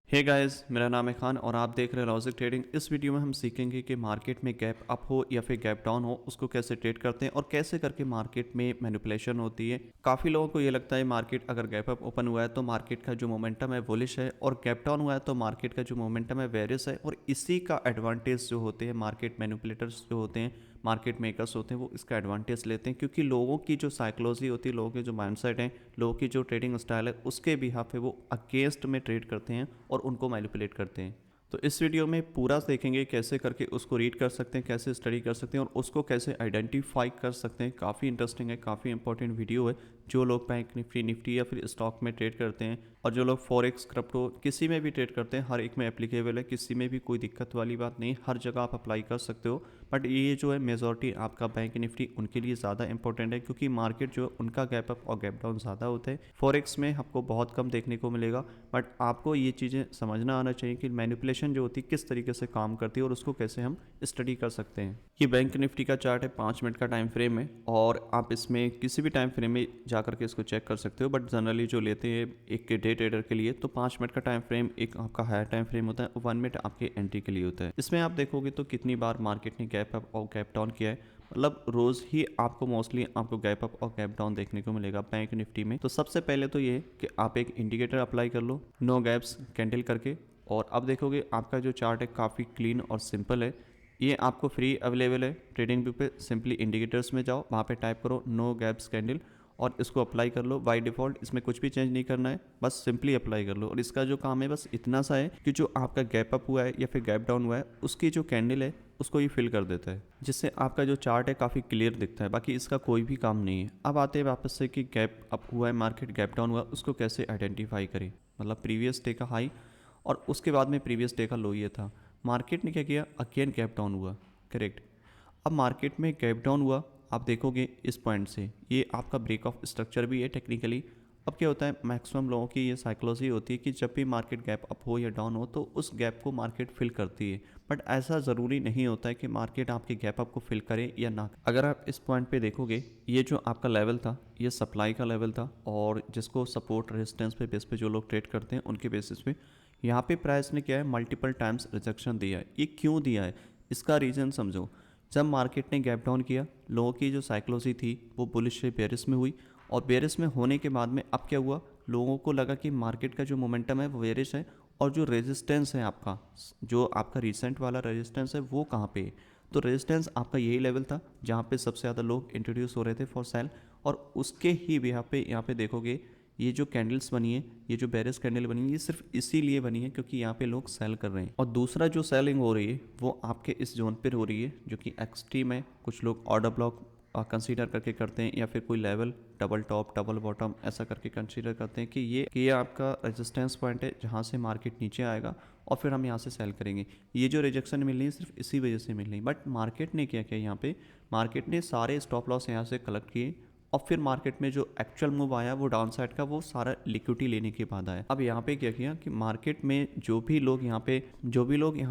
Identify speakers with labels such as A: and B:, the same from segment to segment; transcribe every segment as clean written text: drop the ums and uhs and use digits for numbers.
A: Hey guys, मेरा नाम है खान और आप देख रहे हैं लॉजिक ट्रेडिंग। इस वीडियो में हम सीखेंगे कि मार्केट में गैप अप हो या फिर गैप डाउन हो, उसको कैसे ट्रेड करते हैं और कैसे करके मार्केट में मैनिपुलेशन होती है। काफ़ी लोगों को ये लगता है मार्केट अगर गैप अप ओपन हुआ है तो मार्केट का जो मोमेंटम है बुलिश है, और गैप डाउन हुआ है तो मार्केट का जो मोमेंटम है बेरिश है। और इसी का एडवांटेज जो होते हैं मार्केट मैनिपुलेटर्स जो होते हैं, मार्केट मेकर्स होते हैं, वो इसका एडवांटेज लेते हैं, क्योंकि लोगों की जो साइकोलॉजी होती है, लोगों के जो माइंडसेट है, लोगों की जो ट्रेडिंग स्टाइल है, उसके बिहाफ पे वो अगेंस्ट में ट्रेड करते हैं और उनको मैनिपुलेट करते हैं। तो इस वीडियो में पूरा देखेंगे कैसे करके उसको रीड कर सकते हैं, कैसे स्टडी कर सकते हैं और उसको कैसे आइडेंटिफाई कर सकते हैं। काफ़ी इंटरेस्टिंग है, काफ़ी इंपॉर्टेंट वीडियो है। जो लोग बैंक निफ्टी या फिर स्टॉक में ट्रेड करते हैं और जो लोग फॉरेक्स क्रिप्टो किसी में भी ट्रेड करते हैं, हर एक में एप्लीकेबल है, किसी में भी कोई दिक्कत वाली बात नहीं, हर जगह आप अप्लाई कर सकते हो। बट ये जो है मेजॉरिटी आपका बैंक निफ्टी उनके लिए ज़्यादा इंपॉर्टेंट है, क्योंकि मार्केट जो है उनका गैप अप और गैप डाउन ज़्यादा होता है। फॉरेक्स में आपको बहुत कम देखने को मिलेगा। बट आपको ये चीज़ें समझना आना चाहिए कि मैनिपुलेशन जो होती है किस तरीके से काम करती है और उसको कैसे हम स्टडी कर सकते हैं। ये बैंक निफ्टी का चार्ट है, 5 मिनट का टाइम फ्रेम है और आप इसमें किसी भी टाइम फ्रेम में जा करके इसको चेक कर सकते हो। बट जनरली जो लेते हैं एक डे ट्रेडर के लिए तो 5 मिनट का टाइम फ्रेम एक आपका हायर टाइम फ्रेम होता है, 1 मिनट आपके एंट्री के लिए होता है। इसमें आप देखोगे तो कितनी बार मार्केट ने गैप अप और गैप डाउन किया है, मतलब रोज ही आपको मोस्टली आपको गैप अप और गैप डाउन देखने को मिलेगा बैंक निफ्टी में। तो सबसे पहले तो ये कि आप एक इंडिकेटर अप्लाई कर लो, नो गैप्स कैंडल करके, और अब देखोगे आपका जो चार्ट है काफ़ी क्लीन और सिंपल है। ये आपको फ्री अवेलेबल है ट्रेडिंग व्यू पे। सिंपली इंडिकेटर्स में जाओ, वहाँ पे टाइप करो नो गैप्स कैंडल और इसको अप्लाई कर लो। बाय डिफ़ॉल्ट इसमें कुछ भी चेंज नहीं करना है, बस सिंपली अप्लाई कर लो। और इसका जो काम है बस इतना सा है कि जो आपका गैप अप हुआ है या फिर गैप डाउन हुआ है, उसकी जो कैंडल है उसको ये फिल कर देता है, जिससे आपका जो चार्ट है काफ़ी क्लियर दिखता है। बाकी इसका कोई भी काम नहीं है। अब आते हैं वापस से कि गैप अप हुआ है मार्केट, गैप डाउन हुआ, उसको कैसे आइडेंटिफाई करें। मतलब प्रीवियस डे का हाई और उसके बाद में प्रीवियस डे का लो ये था। मार्केट ने क्या किया, अगेन गैप डाउन हुआ, करेक्ट। अब मार्केट में गैप डाउन हुआ, आप देखोगे इस पॉइंट से ये आपका ब्रेक ऑफ स्ट्रक्चर भी है टेक्निकली। अब क्या होता है, मैक्सिमम लोगों की ये साइकोलॉजी होती है कि जब भी मार्केट गैप अप हो या डाउन हो तो उस गैप को मार्केट फिल करती है। बट ऐसा ज़रूरी नहीं होता है कि मार्केट आपके गैप अप को फिल करे या ना। अगर आप इस पॉइंट पे देखोगे, ये जो आपका लेवल था ये सप्लाई का लेवल था, और जिसको सपोर्ट रेजिस्टेंस पे बेस पे जो लोग ट्रेड करते हैं उनके बेसिस पे यहाँ पे प्राइस ने क्या है, मल्टीपल टाइम्स रिजेक्शन दिया है। ये क्यों दिया है, इसका रीज़न समझो। जब मार्केट ने गैप डाउन किया, लोगों की जो साइकोलॉजी थी वो बुलिश से बेरिश में हुई, और बेरिश में होने के बाद में अब क्या हुआ, लोगों को लगा कि मार्केट का जो मोमेंटम है वो बेरिश है, और जो रेजिस्टेंस है आपका, जो आपका रिसेंट वाला रेजिस्टेंस है वो कहाँ पे है। तो रेजिस्टेंस आपका यही लेवल था जहाँ पे सबसे ज़्यादा लोग इंट्रोड्यूस हो रहे थे फॉर सेल, और उसके ही यहाँ पे देखोगे ये जो कैंडल्स बनी है, ये जो बेरिश कैंडल बनी है, ये सिर्फ इसीलिए बनी है क्योंकि यहाँ पे लोग सेल कर रहे हैं। और दूसरा जो सेलिंग हो रही है वो आपके इस जोन पर हो रही है जो कि एक्सट्रीम है। कुछ लोग ऑर्डर ब्लॉक कंसीडर करके करते हैं, या फिर कोई level double top double bottom ऐसा करके कंसीडर करते हैं कि ये आपका रेजिस्टेंस पॉइंट है जहाँ से मार्केट नीचे आएगा और फिर हम यहाँ से सेल करेंगे। ये जो रिजेक्शन मिल रही है सिर्फ इसी वजह से मिल रही है। बट मार्केट ने क्या किया, यहाँ पे मार्केट ने सारे स्टॉप लॉस यहाँ से कलेक्ट किए, और फिर मार्केट में जो एक्चुअल मूव आया वो डाउन साइड का, वो सारा लिक्विडिटी लेने के बाद आया। अब यहाँ पे क्या किया कि मार्केट में जो भी लोग यहाँ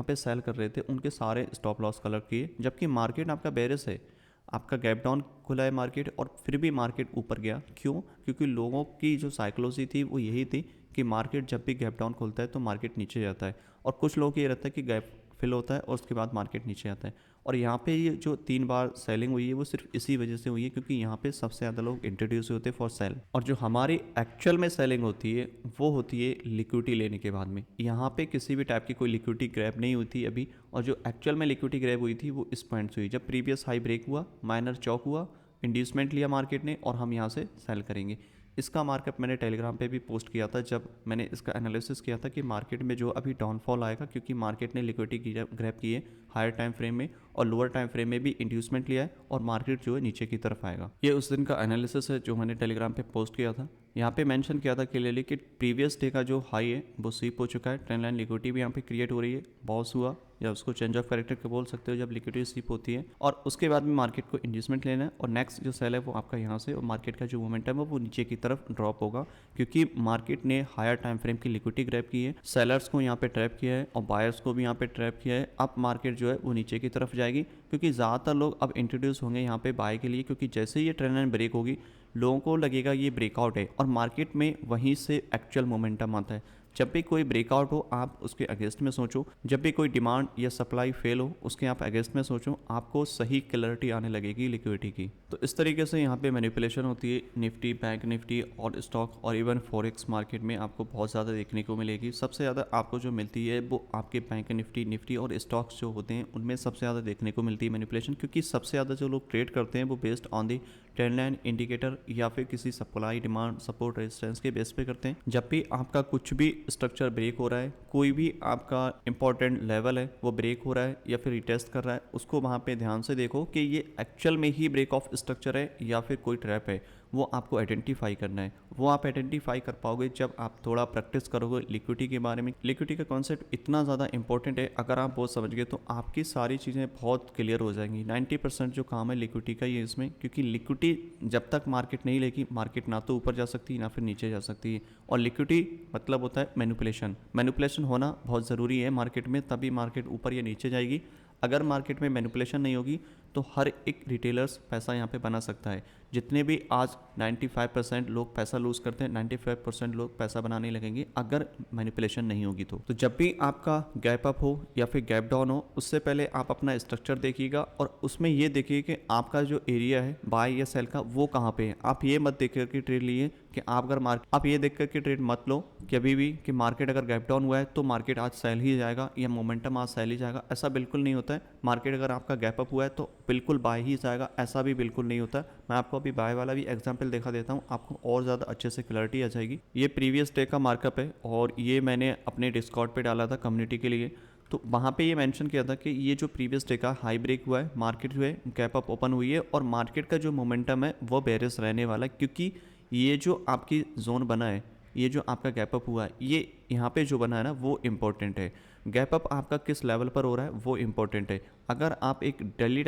A: पे सेल कर रहे थे उनके सारे स्टॉप लॉस कलेक्ट किए, जबकि मार्केट आपका बेरिश है, आपका गैप डाउन खुला है मार्केट, और फिर भी मार्केट ऊपर गया। क्यों, क्योंकि लोगों की जो साइकोलॉजी थी वो यही थी कि मार्केट जब भी गैप डाउन खुलता है तो मार्केट नीचे जाता है, और कुछ लोग ये रहता है कि गैप फिल होता है और उसके बाद मार्केट नीचे आता है। और यहाँ पे ये जो 3 बार सेलिंग हुई है वो सिर्फ इसी वजह से हुई है क्योंकि यहाँ पे सबसे ज़्यादा लोग इंट्रोड्यूस होते हैं फॉर सेल, और जो हमारी एक्चुअल में सेलिंग होती है वो होती है लिक्विडिटी लेने के बाद में। यहाँ पे किसी भी टाइप की कोई लिक्विडिटी ग्रैब नहीं हुई थी अभी, और जो एक्चुअल में लिक्विडिटी ग्रैब हुई थी वो इस पॉइंट से हुई जब प्रीवियस हाई ब्रेक हुआ, माइनर चौक हुआ, इंड्यूसमेंट लिया मार्केट ने, और हम यहाँ से सेल करेंगे। इसका मार्कअप मैंने टेलीग्राम पे भी पोस्ट किया था जब मैंने इसका एनालिसिस किया था कि मार्केट में जो अभी डाउनफॉल आएगा, क्योंकि मार्केट ने लिक्विडिटी ग्रैब की है हायर टाइम फ्रेम में और लोअर टाइम फ्रेम में भी इंड्यूसमेंट लिया है, और मार्केट जो है नीचे की तरफ आएगा। ये उस दिन का एनालिसिस है जो मैंने टेलीग्राम पे पोस्ट किया था। यहाँ पे मेंशन किया था क्लियरली कि प्रीवियस डे का जो हाई है वो स्वीप हो चुका है, ट्रेंड लाइन लिक्विडिटी भी यहाँ पे क्रिएट हो रही है, बॉस हुआ, या उसको चेंज ऑफ कैरेक्टर के बोल सकते हो जब लिक्विडिटी स्वीप होती है। और उसके बाद में मार्केट को इंड्यूसमेंट लेना है, और नेक्स्ट जो सेल है वो आपका यहाँ से, और मार्केट का जो मोमेंटम है वो नीचे की तरफ ड्रॉप होगा, क्योंकि मार्केट ने हायर टाइम फ्रेम की लिक्विडिटी ग्रैब की है, सेलर्स को यहाँ पे ट्रैप किया है और बायर्स को भी यहाँ पे ट्रैप किया है। अब मार्केट जो है वो नीचे की तरफ जाएगी, क्योंकि ज़्यादातर लोग अब इंट्रोड्यूस होंगे यहाँ पे बाय के लिए, क्योंकि जैसे ही ये ट्रेंड लाइन ब्रेक होगी लोगों को लगेगा ये ब्रेकआउट है, और मार्केट में वहीं से एक्चुअल मोमेंटम आता है। जब भी कोई ब्रेकआउट हो आप उसके अगेंस्ट में सोचो, जब भी कोई डिमांड या सप्लाई फेल हो उसके आप अगेंस्ट में सोचो, आपको सही क्लैरिटी आने लगेगी लिक्विडिटी की। तो इस तरीके से यहाँ पे मैनिपुलेशन होती है निफ्टी, बैंक निफ्टी और स्टॉक और इवन फॉरेक्स मार्केट में आपको बहुत ज़्यादा देखने को मिलेगी। सबसे ज़्यादा आपको जो मिलती है वो आपके बैंक निफ्टी और स्टॉक्स जो होते हैं उनमें सबसे ज़्यादा देखने को मिलती है मैनिपुलेशन, क्योंकि सबसे ज़्यादा जो लोग ट्रेड करते हैं वो based on the trend line indicator या फिर किसी सप्लाई डिमांड सपोर्ट रेजिस्टेंस के बेस पे करते हैं। जब भी आपका कुछ भी स्ट्रक्चर ब्रेक हो रहा है, कोई भी आपका इंपॉर्टेंट लेवल है वो ब्रेक हो रहा है या फिर रिटेस्ट कर रहा है, उसको वहाँ पे ध्यान से देखो कि ये एक्चुअल में ही ब्रेक ऑफ स्ट्रक्चर है या फिर कोई ट्रैप है, वो आपको आइडेंटिफाई करना है। वो आप आइडेंटिफाई कर पाओगे जब आप थोड़ा प्रैक्टिस करोगे लिक्विडिटी के बारे में। लिक्विडिटी का कॉन्सेप्ट इतना ज़्यादा इंपॉर्टेंट है, अगर आप बहुत समझ गए तो आपकी सारी चीज़ें बहुत क्लियर हो जाएंगी। 90% जो काम है लिक्विडिटी का ही है इसमें, क्योंकि लिक्विडिटी जब तक मार्केट नहीं लेगी, मार्केट ना तो ऊपर जा सकती है ना फिर नीचे जा सकती है। और लिक्विडिटी मतलब होता है मैनिपुलेशन। मैनिपुलेशन होना बहुत ज़रूरी है मार्केट में, तभी मार्केट ऊपर या नीचे जाएगी। अगर मार्केट में मैनिपुलेशन नहीं होगी तो हर एक रिटेलर्स पैसा यहाँ पे बना सकता है। जितने भी आज 95% लोग पैसा लूज़ करते हैं, 95% लोग पैसा बनाने लगेंगे अगर मैनिपुलेशन नहीं होगी। तो जब भी आपका गैप अप हो या फिर गैप डाउन हो, उससे पहले आप अपना स्ट्रक्चर देखिएगा और उसमें ये देखिए कि आपका जो एरिया है बाय या सेल का वो कहाँ पे है। आप ये मत देख करके ट्रेड लिए कि आप ये देख करके ट्रेड मत लो कि अभी भी कि मार्केट अगर गैप डाउन हुआ है तो मार्केट आज सेल ही जाएगा या मोमेंटम आज सेल ही जाएगा। ऐसा बिल्कुल नहीं होता है। मार्केट अगर आपका गैप अप हुआ है तो बिल्कुल बाय ही जाएगा, ऐसा भी बिल्कुल नहीं होता। मैं आपको अभी बाय वाला भी एग्जांपल दिखा देता हूँ, आपको और ज़्यादा अच्छे से क्लैरिटी आ जाएगी। ये प्रीवियस डे का मार्कअप है और ये मैंने अपने डिस्कॉर्ड पे डाला था कम्युनिटी के लिए। तो वहाँ पे ये मेंशन किया था कि ये जो प्रीवियस डे का हाई ब्रेक हुआ है, मार्केट जो है गैप अप ओपन हुई है और मार्केट का जो मोमेंटम है वो बेरिश रहने वाला है, क्योंकि ये जो आपकी जोन बना है, ये जो आपका गैप अप हुआ है, ये यहाँ पे जो बना है ना वो इम्पोर्टेंट है। गैप अप आपका किस लेवल पर हो रहा है वो इम्पोर्टेंट है। अगर आप डेली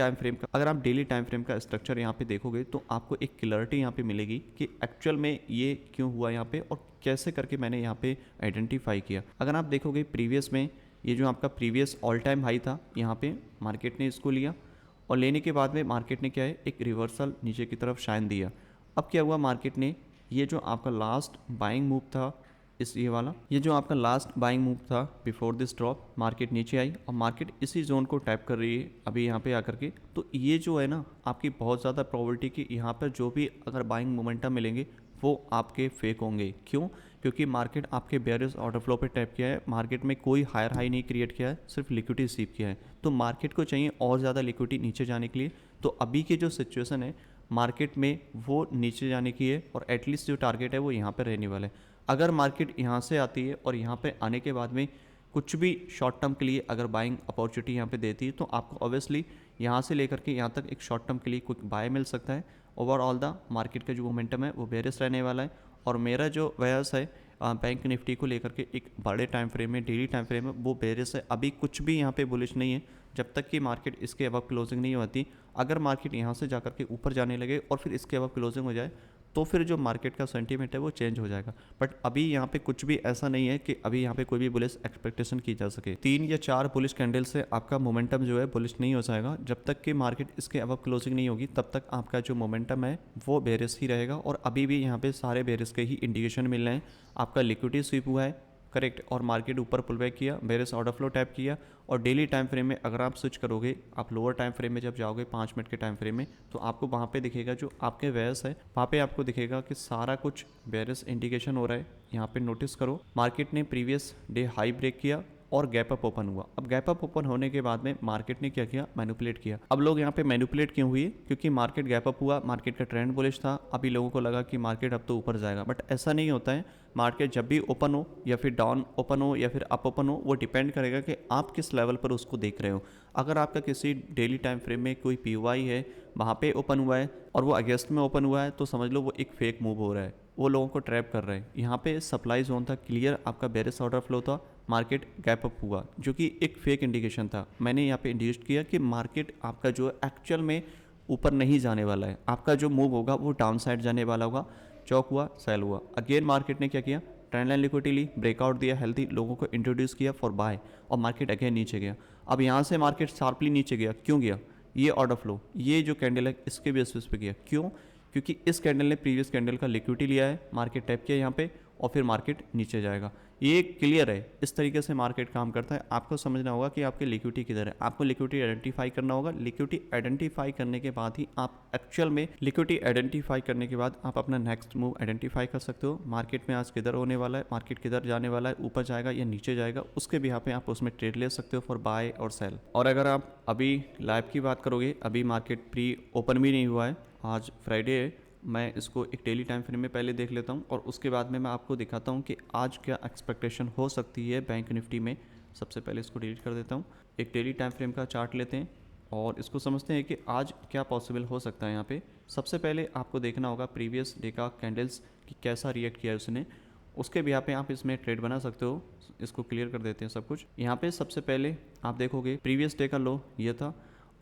A: टाइम फ्रेम का स्ट्रक्चर यहाँ पे देखोगे तो आपको एक क्लैरिटी यहाँ पे मिलेगी कि एक्चुअल में ये क्यों हुआ यहाँ पे और कैसे करके मैंने यहाँ पे आइडेंटिफाई किया। अगर आप देखोगे प्रीवियस में ये जो आपका प्रीवियस ऑल टाइम हाई था, यहाँ पे मार्केट ने इसको लिया और लेने के बाद में मार्केट ने क्या है एक रिवर्सल नीचे की तरफ शाइन दिया। अब क्या हुआ, मार्केट ने ये जो आपका लास्ट बाइंग मूव था, ये जो आपका लास्ट बाइंग मूव था बिफोर दिस ड्रॉप, मार्केट नीचे आई और मार्केट इसी जोन को टैप कर रही है अभी यहाँ पे आकर के। तो ये जो है ना आपकी बहुत ज़्यादा प्रोबेबिलिटी कि यहाँ पर जो भी अगर बाइंग मोमेंटम मिलेंगे वो आपके फेक होंगे। क्यों? क्योंकि मार्केट आपके बेयरिश ऑर्डर फ्लो पे टैप किया है, मार्केट में कोई हायर हाई नहीं क्रिएट किया है, सिर्फ लिक्विडिटी रिसीव किया है। तो मार्केट को चाहिए और ज़्यादा लिक्विडिटी नीचे जाने के लिए। तो अभी की जो सिचुएशन है मार्केट में वो नीचे जाने की है और एटलीस्ट जो टारगेट है वो यहाँ पर रहने वाला है। अगर मार्केट यहाँ से आती है और यहाँ पे आने के बाद में कुछ भी शॉर्ट टर्म के लिए अगर बाइंग अपॉर्चुनिटी यहाँ पे देती है तो आपको ऑब्वियसली यहाँ से लेकर के यहाँ तक एक शॉर्ट टर्म के लिए कुछ बाय मिल सकता है। ओवरऑल द मार्केट का जो मोमेंटम है वो बेरिश रहने वाला है और मेरा जो वयस है बैंक निफ्टी को लेकर के एक बड़े टाइम फ्रेम में, डेली टाइम फ्रेम में वो बेरिश है। अभी कुछ भी यहाँ पे बुलिश नहीं है जब तक कि मार्केट इसके अबव क्लोजिंग नहीं होती। अगर मार्केट यहाँ से जाकर के ऊपर जाने लगे और फिर इसके अबव क्लोजिंग हो जाए तो फिर जो मार्केट का सेंटीमेंट है वो चेंज हो जाएगा। बट अभी यहाँ पे कुछ भी ऐसा नहीं है कि अभी यहाँ पे कोई भी बुलिश एक्सपेक्टेशन की जा सके। 3 या 4 बुलिश कैंडल से आपका मोमेंटम जो है बुलिश नहीं हो जाएगा। जब तक कि मार्केट इसके अबव क्लोजिंग नहीं होगी तब तक आपका जो मोमेंटम है वो बेरिश ही रहेगा और अभी भी यहाँ पे सारे बेरिश के ही इंडिकेशन मिल रहे हैं। आपका लिक्विडिटी स्वीप हुआ है, करेक्ट, और मार्केट ऊपर पुल बैक किया, बेरिश ऑर्डर फ्लो टैप किया और डेली टाइम फ्रेम में अगर आप स्विच करोगे, आप लोअर टाइम फ्रेम में जब जाओगे 5 मिनट के टाइम फ्रेम में तो आपको वहाँ पे दिखेगा जो आपके वेयर्स है वहाँ पे आपको दिखेगा कि सारा कुछ बेरिश इंडिकेशन हो रहा है। यहाँ पे नोटिस करो मार्केट ने प्रीवियस डे हाई ब्रेक किया और गैप अप ओपन हुआ। अब गैप अप ओपन होने के बाद में मार्केट ने क्या किया, मैनिपुलेट किया। अब लोग यहाँ पे मैनिपुलेट क्यों हुए? क्योंकि मार्केट गैप अप हुआ, मार्केट का ट्रेंड बुलिश था, अभी लोगों को लगा कि मार्केट अब तो ऊपर जाएगा। बट ऐसा नहीं होता है। मार्केट जब भी ओपन हो या फिर डाउन ओपन हो या फिर अप ओपन हो, वो डिपेंड करेगा कि आप किस लेवल पर उसको देख रहे हो। अगर आपका किसी डेली टाइम फ्रेम में कोई पीओआई है, वहाँ पे ओपन हुआ है और वो अगेंस्ट में ओपन हुआ है तो समझ लो वो एक फेक मूव हो रहा है, वो लोगों को ट्रैप कर रहे हैं। यहाँ पे सप्लाई जोन था क्लियर, आपका बेरिश ऑर्डर फ्लो था, मार्केट गैप अप हुआ जो कि एक फेक इंडिकेशन था। मैंने यहाँ पे इंडिकेट किया कि मार्केट आपका जो एक्चुअल में ऊपर नहीं जाने वाला है, आपका जो मूव होगा वो डाउन साइड जाने वाला होगा। चौक हुआ, सेल हुआ। अगेन मार्केट ने क्या किया, ट्रेंड लाइन लिक्विडिटी ली, ब्रेकआउट दिया, हेल्थी लोगों को इंट्रोड्यूस किया फॉर बाय और मार्केट अगेन नीचे गया। अब यहाँ से मार्केट शार्पली नीचे गया, क्यों गया? ये ऑर्डर फ्लो, ये जो कैंडल है इसके बेसिस पे गया। क्यों? क्योंकि इस कैंडल ने प्रीवियस कैंडल का लिक्विडिटी लिया है, मार्केट टैप किया यहाँ पे और फिर मार्केट नीचे जाएगा। ये क्लियर है। इस तरीके से मार्केट काम करता है। आपको समझना होगा कि आपकी लिक्विडिटी किधर है, आपको लिक्विडिटी आइडेंटिफाई करना होगा। लिक्विडिटी आइडेंटिफाई करने के बाद ही आप एक्चुअल में लिक्विडिटी आइडेंटिफाई करने के बाद आप अपना नेक्स्ट मूव आइडेंटिफाई कर सकते हो। मार्केट में आज किधर होने वाला है, मार्केट किधर जाने वाला है, ऊपर जाएगा या नीचे जाएगा, उसके भी यहाँ पे आप उसमें ट्रेड ले सकते हो फॉर बाय और सेल। और अगर आप अभी लाइव की बात करोगे, अभी मार्केट प्री ओपन भी नहीं हुआ है, आज फ्राइडे है, मैं इसको एक डेली टाइम फ्रेम में पहले देख लेता हूँ और उसके बाद में मैं आपको दिखाता हूँ कि आज क्या एक्सपेक्टेशन हो सकती है बैंक निफ्टी में। सबसे पहले इसको डिलीट कर देता हूँ। एक डेली टाइम फ्रेम का चार्ट लेते हैं और इसको समझते हैं कि आज क्या पॉसिबल हो सकता है। यहाँ पे सबसे पहले आपको देखना होगा प्रीवियस डे का कैंडल्स कि कैसा रिएक्ट किया है उसने, उसके भी यहाँ पे आप इसमें ट्रेड बना सकते हो। इसको क्लियर कर देते हैं सब कुछ। यहाँ पे सबसे पहले आप देखोगे प्रीवियस डे का लो ये था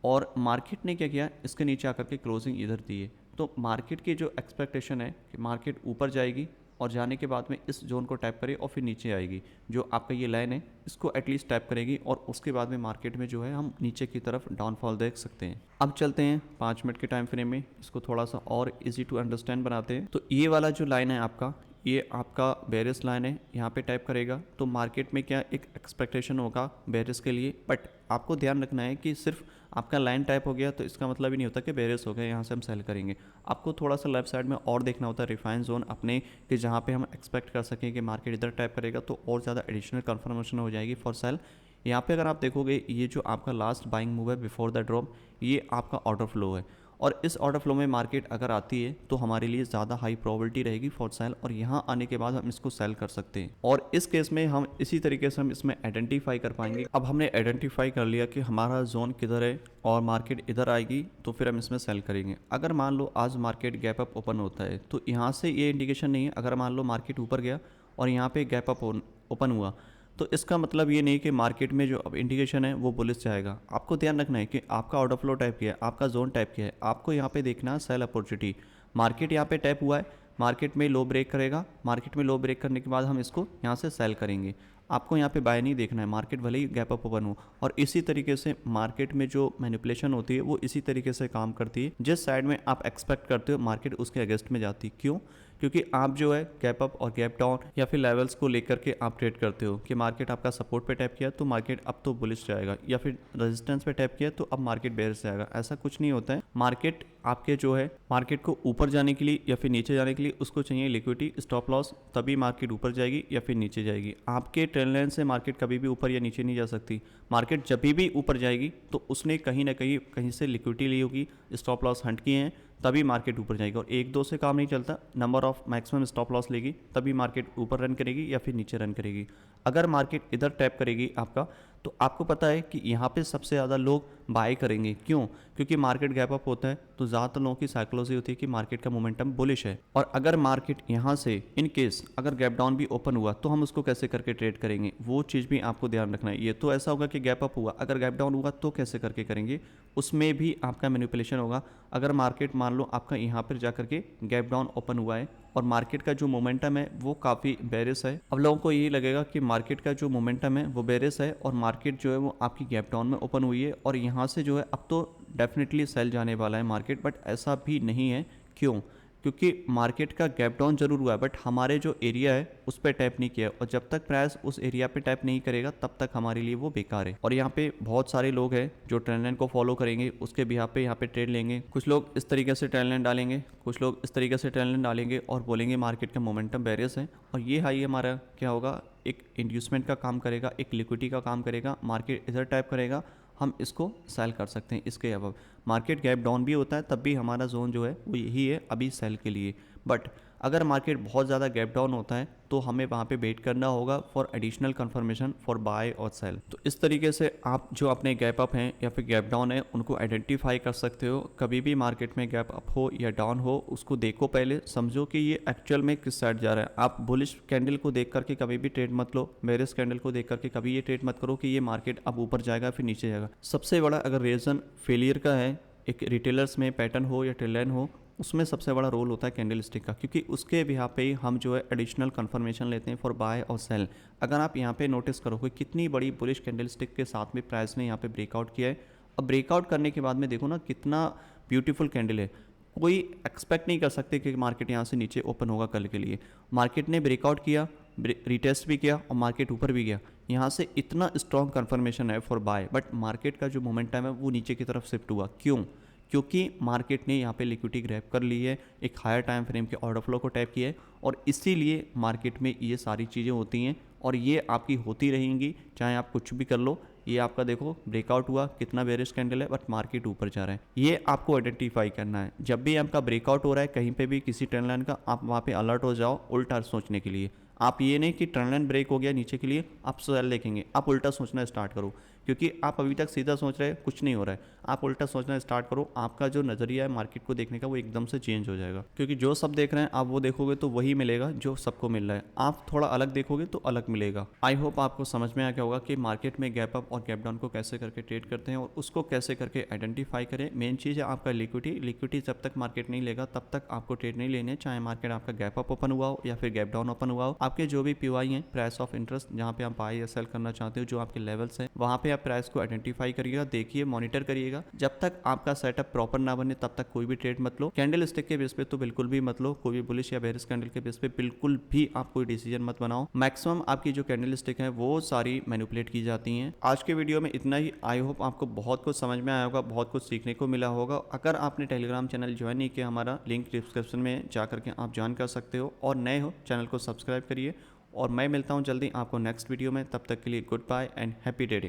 A: और मार्केट ने क्या किया, इसके नीचे आकर के क्लोजिंग इधर दी है। तो मार्केट की जो एक्सपेक्टेशन है कि मार्केट ऊपर जाएगी और जाने के बाद में इस जोन को टैप करे और फिर नीचे आएगी। जो आपका ये लाइन है इसको एटलीस्ट टैप करेगी और उसके बाद में मार्केट में जो है हम नीचे की तरफ डाउनफॉल देख सकते हैं। अब चलते हैं 5 मिनट के टाइम फ्रेम में, इसको थोड़ा सा और इजी टू अंडरस्टैंड बनाते हैं। तो ये वाला जो लाइन है आपका, ये आपका बेरिस लाइन है, यहाँ पे टाइप करेगा तो मार्केट में क्या एक एक्सपेक्टेशन होगा बेरिस के लिए। बट आपको ध्यान रखना है कि सिर्फ आपका लाइन टाइप हो गया तो इसका मतलब ही नहीं होता कि बेरिस हो गया यहाँ से हम सेल करेंगे। आपको थोड़ा सा लेफ्ट साइड में और देखना होता है रिफाइन जोन अपने, कि जहाँ पे हम एक्सपेक्ट कर सकें कि मार्केट इधर टाइप करेगा तो और ज़्यादा एडिशनल कन्फर्मेशन हो जाएगी फॉर सेल। यहाँ पे अगर आप देखोगे ये जो आपका लास्ट बाइंग मूव है बिफोर द ड्रॉप, ये आपका ऑर्डर फ्लो है और इस ऑर्डर फ्लो में मार्केट अगर आती है तो हमारे लिए ज़्यादा हाई प्रोबेबिलिटी रहेगी फॉर सेल और यहाँ आने के बाद हम इसको सेल कर सकते हैं। और इस केस में हम इसी तरीके से हम इसमें आइडेंटिफाई कर पाएंगे। अब हमने आइडेंटिफाई कर लिया कि हमारा जोन किधर है और मार्केट इधर आएगी तो फिर हम इसमें सेल करेंगे। अगर मान लो आज मार्केट गैप अप ओपन होता है तो यहाँ से ये इंडिकेशन नहीं है। अगर मान लो मार्केट ऊपर गया और यहाँ पे गैप अप ओपन हुआ तो इसका मतलब ये नहीं कि मार्केट में जो अब इंडिकेशन है वो बुलिश जाएगा। आपको ध्यान रखना है कि आपका ऑर्डर फ्लो टाइप किया है, आपका जोन टाइप किया है, आपको यहाँ पे देखना है सेल अपॉर्चुनिटी। मार्केट यहाँ पे टैप हुआ है, मार्केट में लो ब्रेक करेगा, मार्केट में लो ब्रेक करने के बाद हम इसको यहाँ से सेल करेंगे। आपको यहाँ पे बाय नहीं देखना है, मार्केट भले ही गैप अप ओपन हो। और इसी तरीके से मार्केट में जो मैनिपुलेशन होती है वो इसी तरीके से काम करती है। जिस साइड में आप एक्सपेक्ट करते हो मार्केट उसके अगेंस्ट में जाती है। क्यों? क्योंकि आप जो है गैप अप और गैप डाउन या फिर लेवल्स को लेकर के आप ट्रेड करते हो कि मार्केट आपका सपोर्ट पे टैप किया तो मार्केट अब तो बुलिश जाएगा, या फिर रेजिस्टेंस पे टैप किया तो अब मार्केट बेयरिश जाएगा। ऐसा कुछ नहीं होता है। मार्केट आपके जो है मार्केट को ऊपर जाने के लिए या फिर नीचे जाने के लिए उसको चाहिए लिक्विडिटी, स्टॉप लॉस, तभी मार्केट ऊपर जाएगी या फिर नीचे जाएगी। आपके ट्रेंड लाइन से मार्केट कभी भी ऊपर या नीचे नहीं जा सकती। मार्केट जब भी ऊपर जाएगी तो उसने कहीं ना कहीं से लिक्विडिटी ली होगी, स्टॉप लॉस हंट किए हैं, तभी मार्केट ऊपर जाएगी। और एक दो से काम नहीं चलता, number of maximum stop loss लेगी तभी मार्केट ऊपर रन करेगी या फिर नीचे रन करेगी। अगर मार्केट इधर टैप करेगी आपका तो आपको पता है कि यहाँ पे सबसे ज़्यादा लोग बाय करेंगे। क्यों? क्योंकि मार्केट गैप अप होता है तो ज़्यादातर लोगों की साइकोलॉजी होती है कि मार्केट का मोमेंटम बुलिश है। और अगर मार्केट यहाँ से इन केस अगर गैप डाउन भी ओपन हुआ तो हम उसको कैसे करके ट्रेड करेंगे, वो चीज़ भी आपको ध्यान रखना है। ये तो ऐसा होगा कि गैप अप हुआ, अगर गैप डाउन हुआ तो कैसे करके करेंगे, उसमें भी आपका मैनिपुलेशन होगा। अगर मार्केट मान लो आपका यहाँ पर जा करके गैप डाउन ओपन हुआ है और मार्केट का जो मोमेंटम है वो काफ़ी बेरिश है, अब लोगों को यही लगेगा कि मार्केट का जो मोमेंटम है वो बेरिश है और मार्केट जो है वो आपकी गैप डाउन में ओपन हुई है और यहाँ से जो है अब तो डेफिनेटली सेल जाने वाला है मार्केट। बट ऐसा भी नहीं है। क्यों? क्योंकि मार्केट का गैप डाउन जरूर हुआ है बट हमारे जो एरिया है उस पर टैप नहीं किया, और जब तक प्राइस उस एरिया पे टैप नहीं करेगा तब तक हमारे लिए वो बेकार है। और यहाँ पे बहुत सारे लोग हैं जो ट्रेंड लाइन को फॉलो करेंगे, उसके भी यहाँ पे ट्रेड लेंगे। कुछ लोग इस तरीके से ट्रेंड लाइन डालेंगे, कुछ लोग इस तरीके से ट्रेंड लाइन डालेंगे और बोलेंगे मार्केट का मोमेंटम बेरियस है। और ये हाई हमारा क्या होगा, एक इंड्यूसमेंट का काम करेगा, एक लिक्विडिटी का काम करेगा। मार्केट इधर टाइप करेगा, हम इसको सेल कर सकते हैं। इसके अलावा मार्केट गैप डाउन भी होता है तब भी हमारा जोन जो है वो यही है अभी सेल के लिए। बट अगर मार्केट बहुत ज़्यादा गैप डाउन होता है तो हमें वहाँ पे वेट करना होगा for additional confirmation for buy और सेल। तो इस तरीके से आप जो अपने गैप अप हैं या फिर गैप डाउन है उनको आइडेंटिफाई कर सकते हो। कभी भी मार्केट में गैप अप हो या डाउन हो उसको देखो, पहले समझो कि ये एक्चुअल में किस साइड जा रहा है। आप बुलिश कैंडल को देख करके कभी भी ट्रेड मत लो, बेरिश कैंडल को देख करके कभी ये ट्रेड मत करो कि ये मार्केट अब ऊपर जाएगा फिर नीचे जाएगा। सबसे बड़ा अगर रीज़न फेलियर का है, एक रिटेलर्स में पैटर्न हो या ट्रेंड लाइन हो, उसमें सबसे बड़ा रोल होता है कैंडल स्टिक का, क्योंकि उसके भी यहाँ पे हम जो है एडिशनल कंफर्मेशन लेते हैं फॉर बाय और सेल। अगर आप यहाँ पे नोटिस करोगे कितनी बड़ी बुलिश कैंडल स्टिक के साथ में प्राइस ने यहाँ पे ब्रेकआउट किया है। अब ब्रेकआउट करने के बाद में देखो ना कितना ब्यूटीफुल कैंडल है। कोई एक्सपेक्ट नहीं कर सकते कि मार्केट यहाँ से नीचे ओपन होगा कल के लिए। मार्केट ने ब्रेकआउट किया, रिटेस्ट भी किया और मार्केट ऊपर भी गया। यहाँ से इतना स्ट्रॉन्ग कन्फर्मेशन है फॉर बाय, बट मार्केट का जो मोमेंटम है वो नीचे की तरफ शिफ्ट हुआ। क्यों? क्योंकि मार्केट ने यहाँ पे लिक्विडिटी ग्रैब कर ली है, एक हायर टाइम फ्रेम के ऑर्डर फ्लो को टैप किया है, और इसीलिए मार्केट में ये सारी चीज़ें होती हैं और ये आपकी होती रहेंगी चाहे आप कुछ भी कर लो। ये आपका देखो ब्रेकआउट हुआ, कितना बेरिश कैंडल है, बट मार्केट ऊपर जा रहा है। ये आपको आइडेंटिफाई करना है। जब भी आपका ब्रेकआउट हो रहा है कहीं पे भी किसी ट्रेंड लाइन का, आप वहाँ पे अलर्ट हो जाओ उल्टा सोचने के लिए। आप ये नहीं कि ट्रेंड लाइन ब्रेक हो गया नीचे के लिए आप सेल देखेंगे, आप उल्टा सोचना स्टार्ट करो, क्योंकि आप अभी तक सीधा सोच रहे हैं कुछ नहीं हो रहा है। आप उल्टा सोचना स्टार्ट करो, आपका जो नज़रिया है मार्केट को देखने का वो एकदम से चेंज हो जाएगा। क्योंकि जो सब देख रहे हैं आप वो देखोगे तो वही मिलेगा जो सबको मिल रहा है। आप थोड़ा अलग देखोगे तो अलग मिलेगा। आई होप आपको समझ में आ गया होगा कि मार्केट में गैप अप और गैप डाउन को कैसे करके ट्रेड करते हैं और उसको कैसे करके आइडेंटिफाई करें। मेन चीज़ है आपका लिक्विडिटी जब तक मार्केट नहीं लेगा तब तक आपको ट्रेड नहीं लेने, चाहे मार्केट आपका गैप अप ओपन हुआ हो या फिर गैप डाउन ओपन हुआ हो। आपके जो भी पीवाई हैं, प्राइस ऑफ इंटरेस्ट, जहाँ पे आप बाय या सेल करना चाहते हो, जो आपके लेवल्स हैं वहाँ पे आप प्राइस को आइडेंटिफाई करिएगा, देखिए, मॉनिटर करिएगा। जब तक आपका सेटअप प्रॉपर ना बने तब तक कोई भी ट्रेड मत लो। कैंडल स्टिक के बेस पे तो बिल्कुल भी मत लो, कोई भी बुलिश या बेरिश कैंडल के बेस पे बिल्कुल भी आप कोई डिसीजन मत बनाओ। मैक्सिमम आपकी जो कैंडल स्टिक है वो सारी मैनिपुलेट की जाती हैं। आज के वीडियो में इतना ही। आई होप आपको बहुत कुछ समझ में आया होगा, बहुत कुछ सीखने को मिला होगा। अगर आपने टेलीग्राम चैनल ज्वाइन नहीं किया, हमारा लिंक डिस्क्रिप्शन में जा करके आप ज्वाइन कर सकते हो, और नए हो चैनल को सब्सक्राइब करिए। और मैं मिलता हूँ जल्दी आपको नेक्स्ट वीडियो में, तब तक के लिए good bye and happy trading.